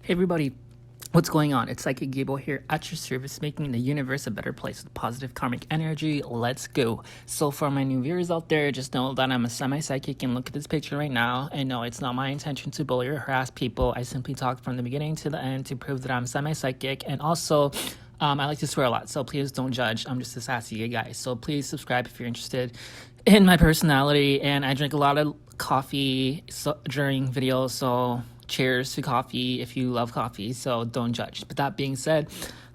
Hey everybody, what's going on? It's Psychic Gable here at your service, making the universe a better place with positive karmic energy. Let's go. So for my new viewers out there, just know that I'm a semi-psychic, and look at this picture right now. And no, it's not my intention to bully or harass people. I simply talk from the beginning to the end to prove that I'm semi-psychic. And also, I like to swear a lot, so please don't judge. I'm just a sassy guy. So please subscribe if you're interested in my personality. And I drink a lot of coffee during videos, so cheers to coffee if you love coffee, so don't judge. But that being said,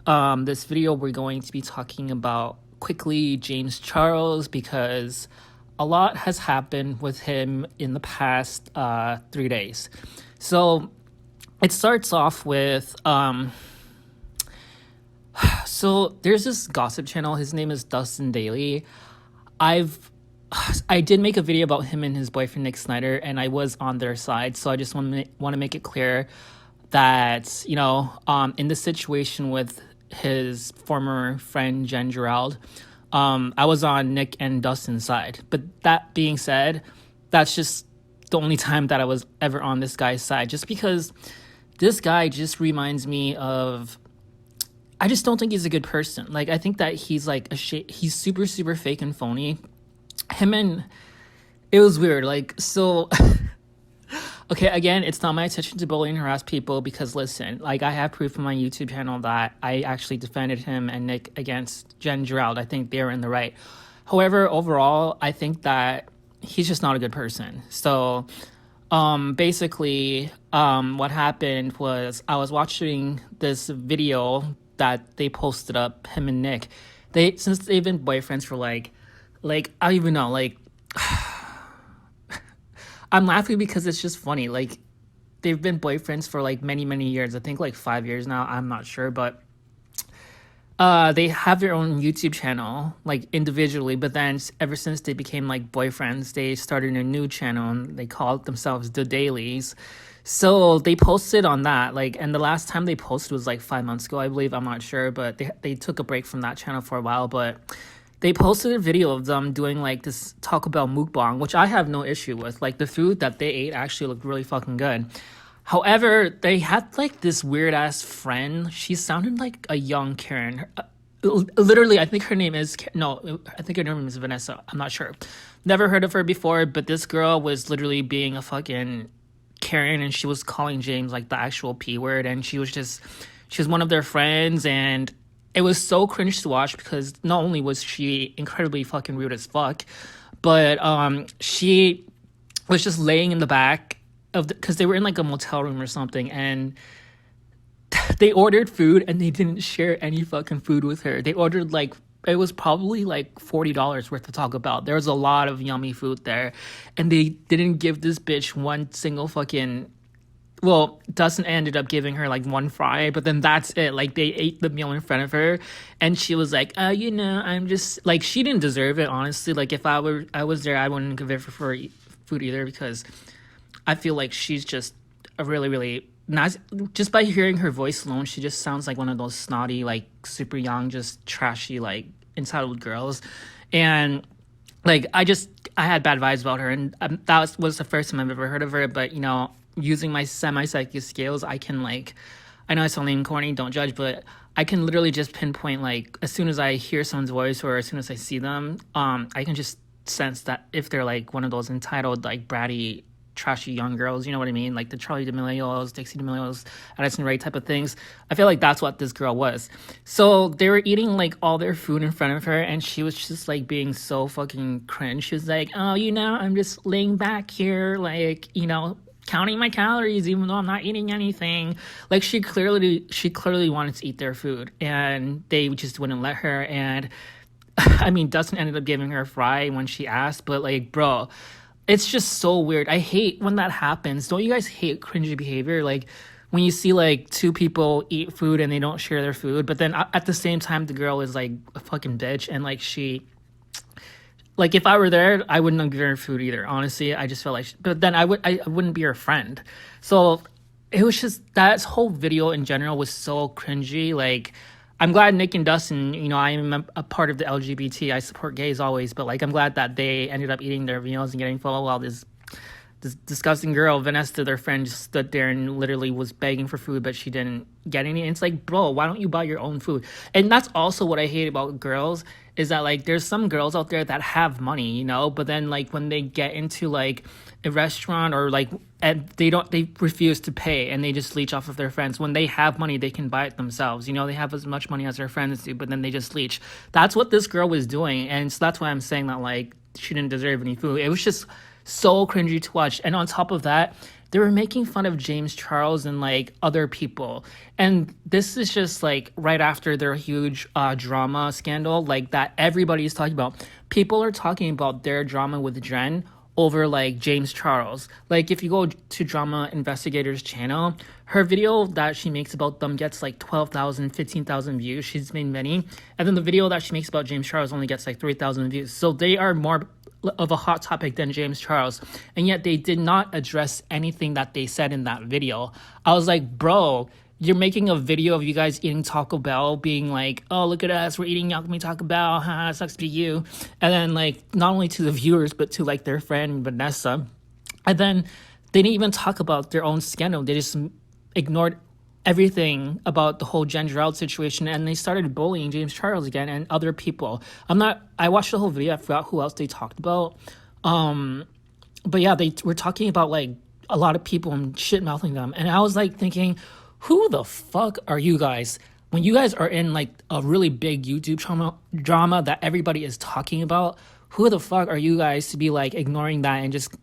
this video we're going to be talking about quickly James Charles, because a lot has happened with him in the past 3 days. So it starts off with so there's this gossip channel. His name is Dustin Daily. I did make a video about him and his boyfriend Nick Snyder, and I was on their side. So I just want to make it clear that, you know, in this situation with his former friend Jen Gerald, I was on Nick and Dustin's side. But that being said, that's just the only time that I was ever on this guy's side, just because this guy just reminds me of, I just don't think he's a good person. Like, I think that he's like he's super fake and phony. It was weird. Like, so okay, again, it's not my intention to bully and harass people, because listen, like, I have proof on my YouTube channel that I actually defended him and Nick against Jen Gerald. I think they're in the right. However, overall, I think that he's just not a good person. So basically, what happened was I was watching this video that they posted up, him and Nick. Since they've been boyfriends for like I don't even know, like, I'm laughing because it's just funny. Like, they've been boyfriends for like many years. I think like 5 years now. I'm not sure, but they have their own YouTube channel, like, individually. But then ever since they became like boyfriends, they started a new channel and they called themselves The Dailies. So they posted on that, like, and the last time they posted was like 5 months ago, I believe. I'm not sure, but they took a break from that channel for a while. But they posted a video of them doing like this Taco Bell mukbang, which I have no issue with. Like, the food that they ate actually looked really fucking good. However, they had like this weird ass friend. She sounded like a young Karen. Literally, I think her name is, no, I think her name is Vanessa. I'm not sure. Never heard of her before, but this girl was literally being a fucking Karen, and she was calling James like the actual P word, and she was one of their friends, and it was so cringe to watch, because not only was she incredibly fucking rude as fuck, but she was just laying in the back of because they were in like a motel room or something, and they ordered food and they didn't share any fucking food with her. They ordered like, it was probably like $40 worth to talk about. There was a lot of yummy food there, and they didn't give this bitch one single fucking, well, Dustin ended up giving her like one fry, but then that's it. Like, they ate the meal in front of her, and she was like, you know, I'm just like, she didn't deserve it, honestly. Like, if I was there, I wouldn't give her for food either, because I feel like she's just a really not, just by hearing her voice alone, she just sounds like one of those snotty, like, super young, just trashy, like, entitled girls. And like, I had bad vibes about her, and that was the first time I've ever heard of her. But, you know, using my semi-psychic skills, I can, like, I know I sound lame, corny, don't judge, but I can literally just pinpoint, like, as soon as I hear someone's voice or as soon as I see them, I can just sense that if they're like one of those entitled, like, bratty, trashy young girls, you know what I mean? Like the Charlie D'Amelio's, Dixie D'Amelio's, Addison Rae type of things. I feel like that's what this girl was. So they were eating like all their food in front of her, and she was just like being so fucking cringe. She was like, oh, you know, I'm just laying back here, like, you know, counting my calories even though I'm not eating anything. Like, she clearly wanted to eat their food, and they just wouldn't let her. And I mean, Dustin ended up giving her a fry when she asked, but like, bro, it's just so weird. I hate when that happens. Don't you guys hate cringy behavior? Like, when you see like two people eat food and they don't share their food, but then at the same time the girl is like a fucking bitch, and like, she, like, if I were there, I wouldn't have given her food either. Honestly, I just felt like, but then I wouldn't be her friend. So it was just, that whole video in general was so cringy. Like, I'm glad Nick and Dustin, you know, I am a part of the LGBT. I support gays always, but like, I'm glad that they ended up eating their meals and getting full while this this disgusting girl, Vanessa, their friend, just stood there and literally was begging for food, but she didn't get any. And it's like, bro, why don't you buy your own food? And that's also what I hate about girls is that like there's some girls out there that have money, you know, but then like when they get into like a restaurant or like and they refuse to pay and they just leech off of their friends. When they have money, they can buy it themselves. You know, they have as much money as their friends do, but then they just leech. That's what this girl was doing, and so that's why I'm saying that like she didn't deserve any food. It was just so cringy to watch. And on top of that, they were making fun of James Charles and like other people. And this is just like right after their huge drama scandal, like that everybody's talking about. People are talking about their drama with Jen over like James Charles. Like if you go to Drama Investigator's channel, her video that she makes about them gets like 12,000, 15,000 views. She's made many. And then the video that she makes about James Charles only gets like 3,000 views. So they are more of a hot topic than James Charles. And yet they did not address anything that they said in that video. I was like, bro, you're making a video of you guys eating Taco Bell, being like, oh, look at us, we're eating yummy Taco Bell, ha, sucks to be you. And then like, not only to the viewers, but to like their friend Vanessa. And then they didn't even talk about their own scandal. They just ignored everything about the whole Jen Gerald situation, and they started bullying James Charles again and other people. I watched the whole video, I forgot who else they talked about. But yeah, they were talking about like a lot of people and shit mouthing them. And I was like thinking, who the fuck are you guys? When you guys are in like a really big YouTube drama that everybody is talking about, who the fuck are you guys to be like ignoring that and just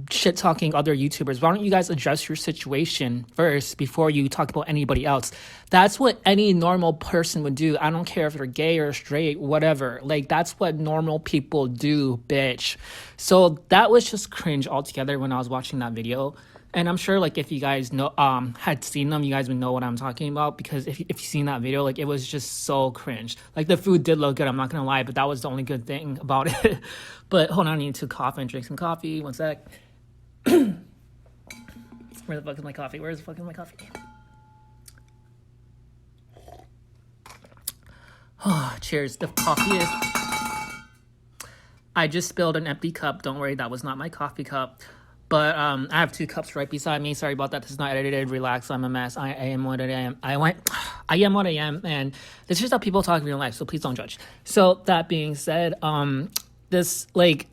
shit talking other YouTubers? Why don't you guys address your situation first before you talk about anybody else? That's what any normal person would do. I don't care if they're gay or straight, whatever. Like that's what normal people do, bitch. So that was just cringe altogether when I was watching that video. And I'm sure like if you guys know had seen them, you guys would know what I'm talking about, because if you've seen that video, like it was just so cringe. Like the food did look good, I'm not gonna lie, but that was the only good thing about it. But hold on, I need to cough and drink some coffee. One sec. Where the fuck is my coffee? Where's the fuck is my coffee? Oh, cheers. The coffee is... I just spilled an empty cup. Don't worry, that was not my coffee cup. But I have 2 cups right beside me. Sorry about that. This is not edited. Relax. I'm a mess. I am what I am. I am what I am. And this is just how people talk in real life. So please don't judge. So that being said, this like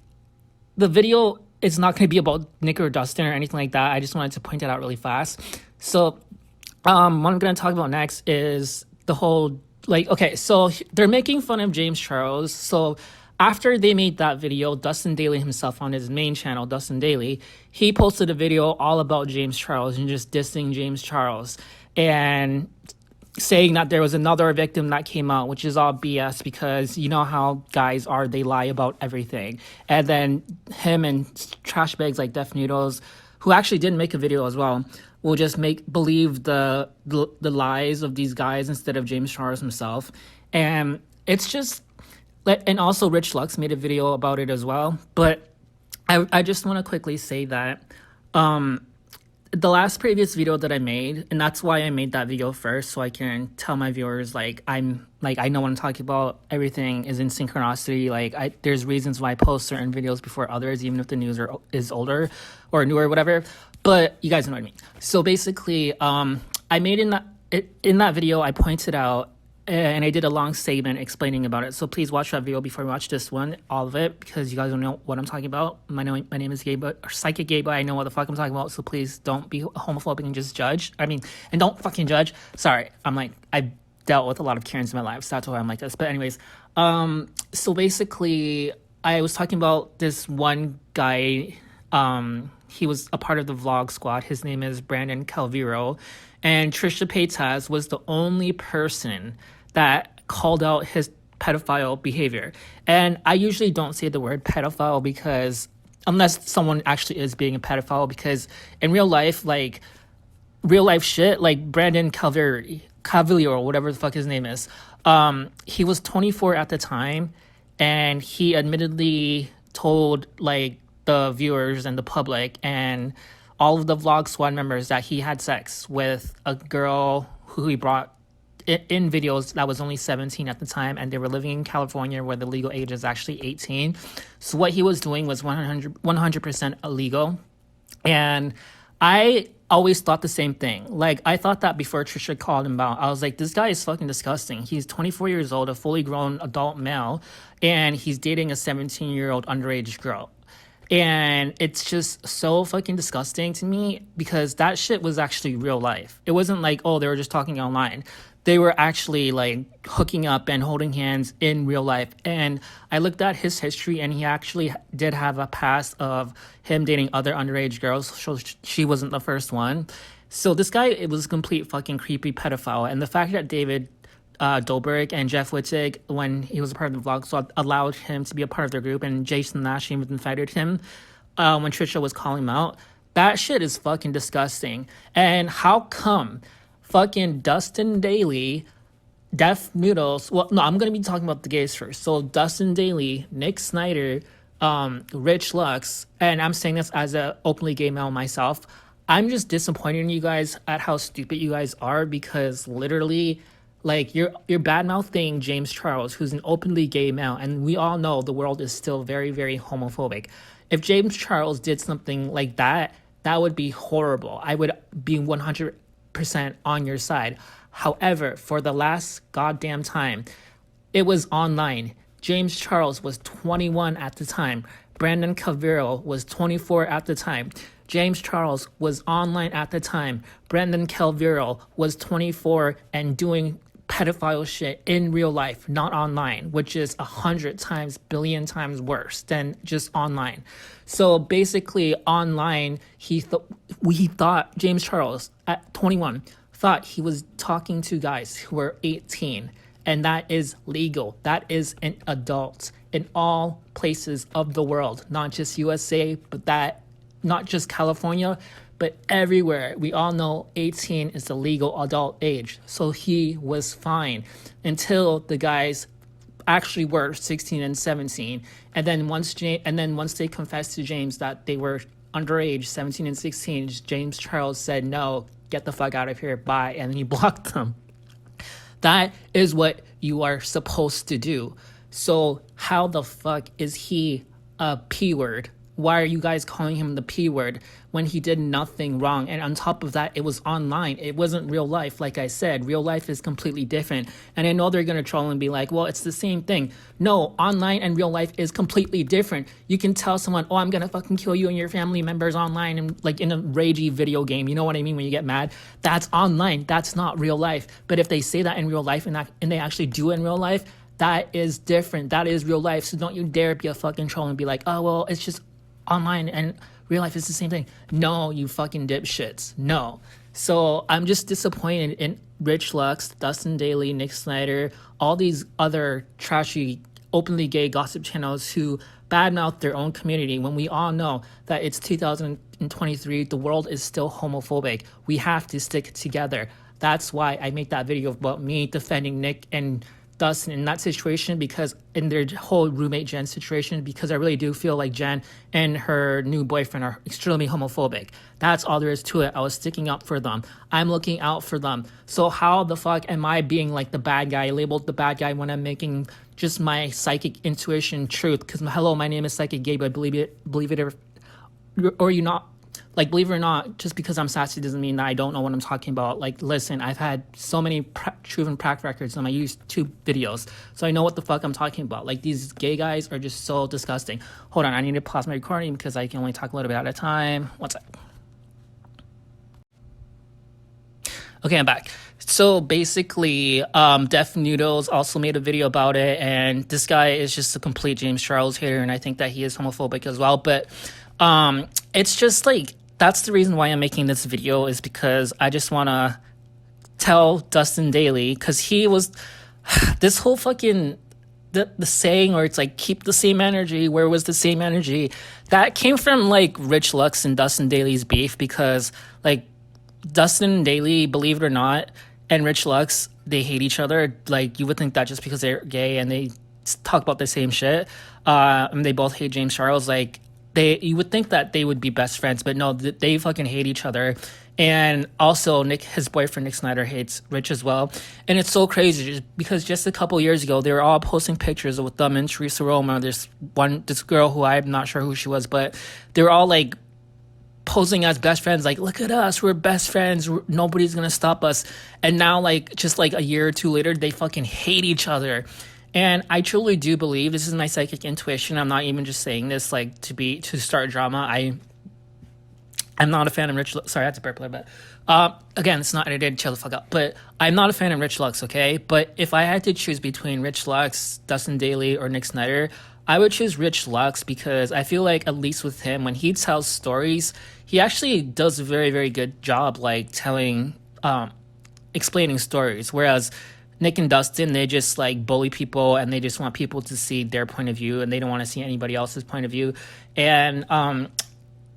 the video is not going to be about Nick or Dustin or anything like that. I just wanted to point it out really fast. So what I'm going to talk about next is the whole like, okay, so they're making fun of James Charles. So after they made that video, Dustin Daly himself on his main channel, Dustin Daly, he posted a video all about James Charles and just dissing James Charles and saying that there was another victim that came out, which is all BS, because you know how guys are, they lie about everything. And then him and trash bags like Def Noodles, who actually did make a video as well, will just believe the lies of these guys instead of James Charles himself. And it's just... And also Rich Lux made a video about it as well. But I just want to quickly say that the last previous video that I made, and that's why I made that video first, so I can tell my viewers like I know what I'm talking about. Everything is in synchronicity. Like there's reasons why I post certain videos before others, even if the news is older or newer or whatever. But you guys know what I mean. So basically, I made in that video, I pointed out. And I did a long statement explaining about it. So please watch that video before you watch this one, all of it, because you guys don't know what I'm talking about. My name is Gabe, or Psychic Gabe, I know what the fuck I'm talking about. So please don't be homophobic and just judge. And don't fucking judge. Sorry, I've dealt with a lot of Karens in my life, so that's why I'm like this. But anyways, so basically, I was talking about this one guy. He was a part of the vlog squad. His name is Brandon Calviro. And Trisha Paytas was the only person that called out his pedophile behavior. And I usually don't say the word pedophile because unless someone actually is being a pedophile, because in real life, like real life shit, like Brandon Calvillo or whatever the fuck his name is, he was 24 at the time, and he admittedly told like the viewers and the public and all of the vlog squad members that he had sex with a girl who he brought in videos that was only 17 at the time, and they were living in California where the legal age is actually 18. So what he was doing was 100% illegal. And I always thought the same thing. Like, I thought that before Trisha called him out. I was like, this guy is fucking disgusting. He's 24 years old, a fully grown adult male, and he's dating a 17-year-old underage girl. And it's just so fucking disgusting to me because that shit was actually real life. It wasn't like, oh, they were just talking online. They were actually like hooking up and holding hands in real life. And I looked at his history and he actually did have a past of him dating other underage girls. So she wasn't the first one. So this guy, it was a complete fucking creepy pedophile. And the fact that David Dobrik and Jeff Wittig, when he was a part of the vlog, so allowed him to be a part of their group, and Jason Nash even invited him when Trisha was calling him out. That shit is fucking disgusting. And how come fucking Dustin Daly, Def Noodles, well, no, I'm going to be talking about the gays first. So Dustin Daly, Nick Snyder, Rich Lux, and I'm saying this as an openly gay male myself, I'm just disappointed in you guys at how stupid you guys are because literally, like, you're bad-mouthing James Charles, who's an openly gay male, and we all know the world is still very, very homophobic. If James Charles did something like that, that would be horrible. I would be 100% on your side. However, for the last goddamn time, it was online. James Charles was 21 at the time. Brandon Calvero was 24 at the time. James Charles was online at the time. Brandon Calvero was 24 and doing pedophile shit in real life, not online, which is 100 times, billion times worse than just online. So basically, online, he thought James Charles at 21 thought he was talking to guys who were 18, and that is legal. That is an adult in all places of the world, not just USA, but that not just California, but everywhere. We all know 18 is the legal adult age. So he was fine until the guys actually were 16 and 17. And then once they confessed to James that they were underage, 17 and 16, James Charles said, no, get the fuck out of here, bye. And he blocked them. That is what you are supposed to do. So how the fuck is he a P word? Why are you guys calling him the P word when he did nothing wrong? And on top of that, it was online. It wasn't real life. Like I said, real life is completely different. And I know they're going to troll and be like, well, it's the same thing. No, online and real life is completely different. You can tell someone, oh, I'm going to fucking kill you and your family members online and like in a ragey video game. You know what I mean? When you get mad, that's online. That's not real life. But if they say that in real life and they actually do it in real life, that is different. That is real life. So don't you dare be a fucking troll and be like, oh, well, it's just online and real life is the same thing. No, you fucking dipshits. No. So I'm just disappointed in Rich Lux, Dustin Daly, Nick Snyder, all these other trashy, openly gay gossip channels who badmouth their own community when we all know that it's 2023. The world is still homophobic. We have to stick together. That's why I made that video about me defending Nick and Dustin in that situation, because in their whole roommate Jen situation, because I really do feel like Jen and her new boyfriend are extremely homophobic. That's all there is to it. I was sticking up for them. I'm looking out for them. So how the fuck am I being like the bad guy, labeled the bad guy, when I'm making just my psychic intuition truth? Because hello, my name is Psychic Gabe. I believe it or you not. Like, believe it or not, just because I'm sassy doesn't mean that I don't know what I'm talking about. Like, listen, I've had so many proven prac records on my YouTube videos, so I know what the fuck I'm talking about. Like, these gay guys are just so disgusting. Hold on, I need to pause my recording because I can only talk a little bit at a time. One sec. Okay, I'm back. So basically, Def Noodles also made a video about it, and this guy is just a complete James Charles hater, and I think that he is homophobic as well. But it's just like, that's the reason why I'm making this video, is because I just want to tell Dustin Daly, because he was this whole fucking the saying, or it's like, keep the same energy. Where was the same energy? That came from like Rich Lux and Dustin Daly's beef, because like Dustin Daly, believe it or not, and Rich Lux, they hate each other. Like, you would think that just because they're gay and they talk about the same shit, and they both hate James Charles, like, you would think that they would be best friends, but no, they fucking hate each other. And also, his boyfriend Nick Snyder hates Rich as well. And it's so crazy because just a couple years ago, they were all posting pictures with them and Teresa Roma. This girl who I'm not sure who she was, but they were all like posing as best friends, like, look at us, we're best friends, nobody's gonna stop us. And now, like, just like a year or two later, they fucking hate each other. And I truly do believe, this is my psychic intuition, I'm not even just saying this like to start drama. I'm not a fan of Rich Lux. Sorry, I had to burp a little bit. Again, it's not edited. Chill the fuck up. But I'm not a fan of Rich Lux, okay? But if I had to choose between Rich Lux, Dustin Daly, or Nick Snyder, I would choose Rich Lux because I feel like, at least with him, when he tells stories, he actually does a very, very good job, like explaining stories. Whereas Nick and Dustin, they just like bully people and they just want people to see their point of view and they don't want to see anybody else's point of view. And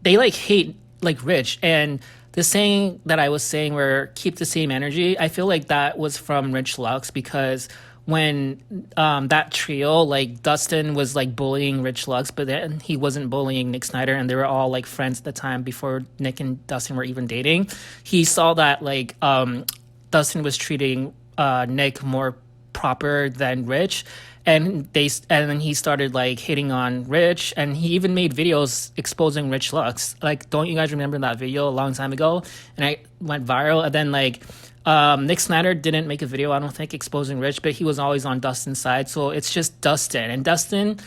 they like hate like Rich. And the saying that I was saying where keep the same energy, I feel like that was from Rich Lux, because when that trio, like Dustin was like bullying Rich Lux, but then he wasn't bullying Nick Snyder, and they were all like friends at the time before Nick and Dustin were even dating. He saw that like Dustin was treating Nick more proper than Rich, and then he started like hitting on Rich, and he even made videos exposing Rich Lux. Like, don't you guys remember that video a long time ago? And I went viral. And then like Nick Snyder didn't make a video, I don't think, exposing Rich, but he was always on Dustin's side. So it's just Dustin. And Dustin,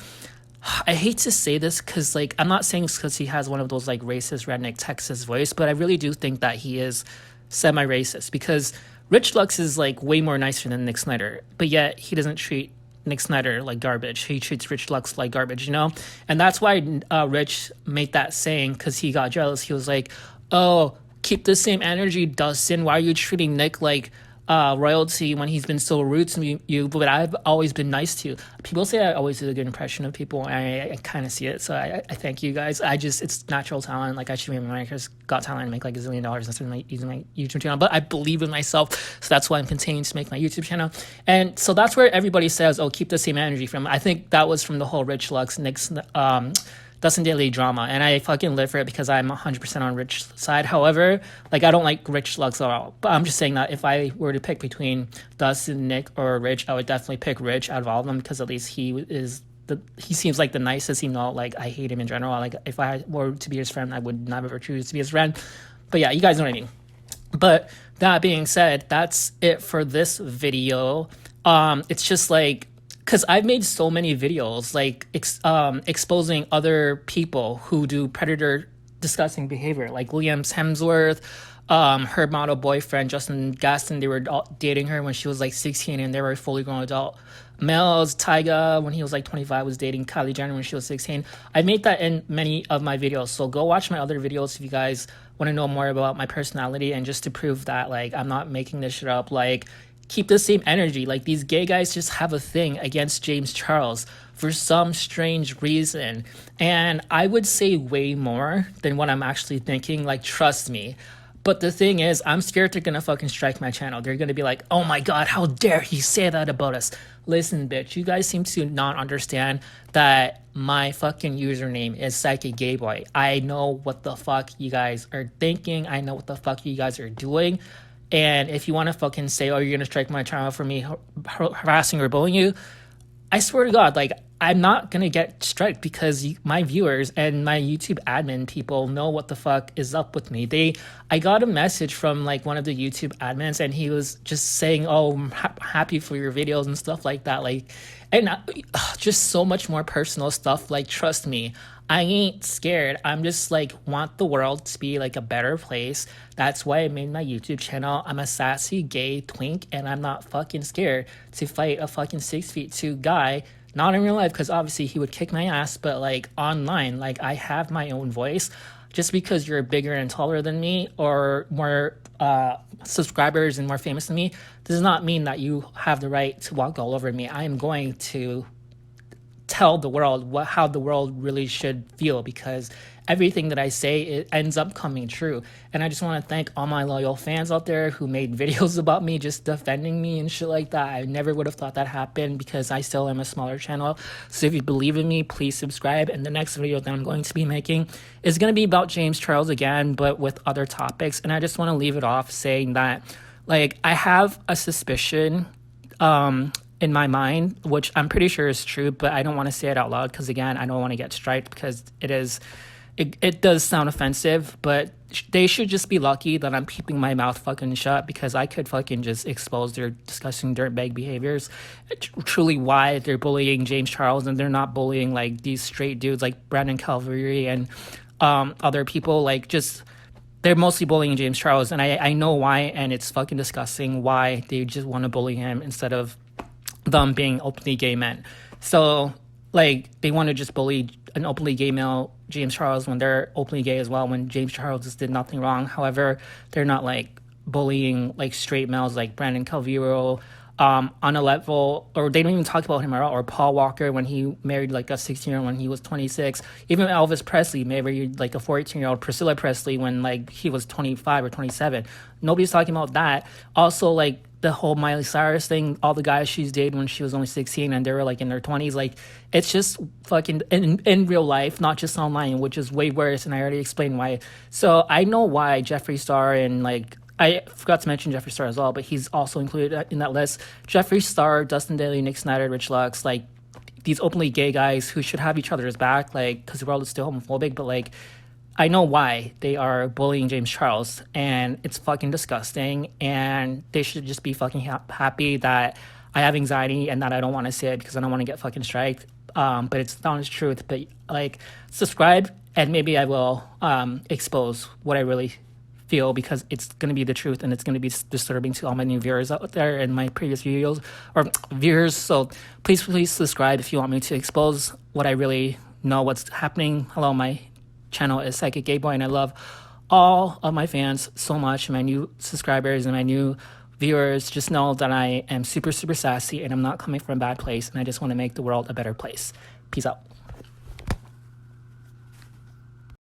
I hate to say this because like I'm not saying it's because he has one of those like racist redneck Texas voice, but I really do think that he is semi-racist, because Rich Lux is like way more nicer than Nick Snyder, but yet he doesn't treat Nick Snyder like garbage. He treats Rich Lux like garbage, you know? And that's why Rich made that saying, because he got jealous. He was like, oh, keep the same energy, Dustin. Why are you treating Nick like royalty when he's been so rude to you? But I've always been nice to you. People say I always do a good impression of people, and I kind of see it. So I thank you guys. it's natural talent. Like, I should be America's Got Talent and make like $1 zillion instead of using my YouTube channel. But I believe in myself, so that's why I'm continuing to make my YouTube channel. And so that's where everybody says, oh, keep the same energy from. I think that was from the whole Rich Lux, Nick's Dustin Daily drama, and I fucking live for it because I'm 100% on Rich's side. However, like, I don't like Rich Lux at all. But I'm just saying that if I were to pick between Dustin, Nick, or Rich, I would definitely pick Rich out of all of them, because at least he seems like the nicest. Even though like I hate him in general. Like, if I were to be his friend, I would never choose to be his friend. But yeah, you guys know what I mean. But that being said, that's it for this video. It's just like, because I've made so many videos like exposing other people who do predator disgusting behavior, like Liam's Hemsworth, her model boyfriend Justin Gaston. They were dating her when she was like 16, and they were fully grown adult males. Tyga, when he was like 25, was dating Kylie Jenner when she was 16. I made that in many of my videos, so go watch my other videos if you guys want to know more about my personality, and just to prove that like I'm not making this shit up. Like, keep the same energy. Like, these gay guys just have a thing against James Charles for some strange reason, and I would say way more than what I'm actually thinking. Like, trust me. But the thing is, I'm scared they're gonna fucking strike my channel. They're gonna be like, oh my god, how dare he say that about us. Listen, bitch, you guys seem to not understand that my fucking username is Psychic Gay Boy. I know what the fuck you guys are thinking. I know what the fuck you guys are doing. And if you want to fucking say, oh, you're going to strike my channel for me harassing or bullying you, I swear to God, like, I'm not going to get striked, because my viewers and my YouTube admin people know what the fuck is up with me. I got a message from like one of the YouTube admins, and he was just saying, oh, I'm happy for your videos and stuff like that. Like, and just so much more personal stuff. Like, trust me, I ain't scared. I'm just like, want the world to be like a better place. That's why I made my YouTube channel. I'm a sassy gay twink, and I'm not fucking scared to fight a fucking 6'2" guy. Not in real life, because obviously he would kick my ass, but like online, like, I have my own voice. Just because you're bigger and taller than me, or more subscribers and more famous than me, does not mean that you have the right to walk all over me. I am going to tell the world how the world really should feel, because everything that I say, it ends up coming true. And I just want to thank all my loyal fans out there who made videos about me just defending me and shit like that. I never would have thought that happened, because I still am a smaller channel. So if you believe in me, please subscribe. And the next video that I'm going to be making is going to be about James Charles again, but with other topics. And I just want to leave it off saying that, like, I have a suspicion in my mind, which I'm pretty sure is true, but I don't want to say it out loud, because again, I don't want to get striked, because it does sound offensive, but they should just be lucky that I'm keeping my mouth fucking shut, because I could fucking just expose their disgusting dirtbag behaviors. Truly, why they're bullying James Charles and they're not bullying like these straight dudes like Brandon Calvary and other people. Like, just they're mostly bullying James Charles, and I know why, and it's fucking disgusting why they just want to bully him instead of them being openly gay men. So, like, they want to just bully an openly gay male, James Charles, when they're openly gay as well, when James Charles just did nothing wrong. However, they're not, like, bullying, like, straight males like Brandon Calviro on a level, or they don't even talk about him at all, or Paul Walker when he married, like, a 16-year-old when he was 26. Even Elvis Presley married, like, a 14-year-old Priscilla Presley when, like, he was 25 or 27. Nobody's talking about that. Also, like, the whole Miley Cyrus thing, all the guys she's dated when she was only 16 and they were like in their 20s, like, it's just fucking in real life, not just online, which is way worse, and I already explained why. So I know why Jeffree Star, and like, I forgot to mention Jeffree Star as well, but he's also included in that list. Jeffree Star, Dustin Daly, Nick Snyder, Rich Lux, like, these openly gay guys who should have each other's back, like, because the world is still homophobic, but like, I know why they are bullying James Charles, and it's fucking disgusting, and they should just be fucking happy that I have anxiety and that I don't want to say it because I don't want to get fucking striked. But it's the honest truth. But, like, subscribe, and maybe I will expose what I really feel, because it's going to be the truth, and it's going to be disturbing to all my new viewers out there and my previous videos or viewers. So please subscribe if you want me to expose what I really know what's happening. Hello, my channel is Psychic Gay Boy, and I love all of my fans so much, and my new subscribers and my new viewers. Just know that I am super sassy, and I'm not coming from a bad place, and I just want to make the world a better place. Peace out.